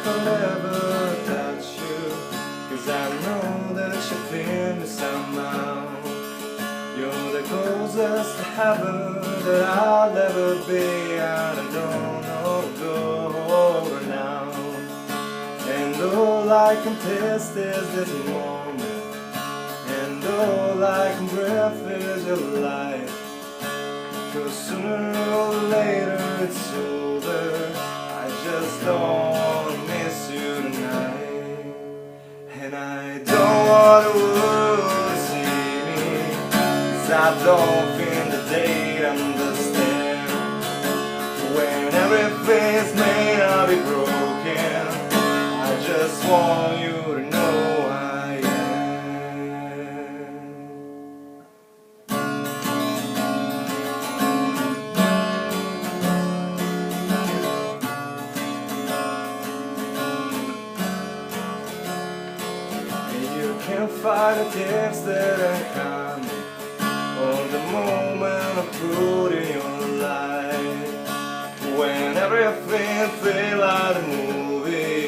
I'll ever touch you, 'cause I know that you feel me somehow. You're the closest to heaven that I'll ever be, and I don't know go now. And all I can taste is this moment, and all I can breathe is your light. 'Cause sooner or later it's over, I just don't miss you tonight. And I don't want the world to see me, 'cause I don't think that they'd understand. When everything's made of be broken, I just want you to know I am. And you can't fight the tears that are coming on the moment of truth in your life. When everything feels like a movie,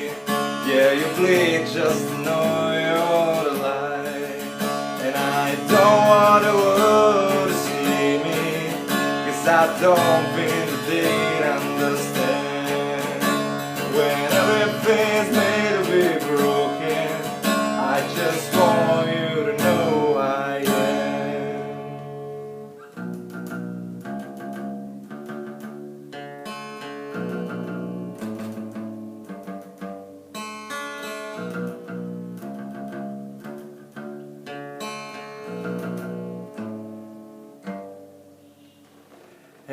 yeah, you bleed just to know you're alive. And I don't want the world to see me, 'cause I don't think that they'd understand. When everything's made to be broken, I just want you to know I am.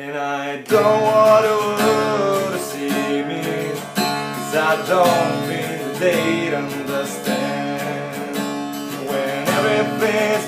And I don't want the world to see me, 'cause I don't think they'd understand. When everything's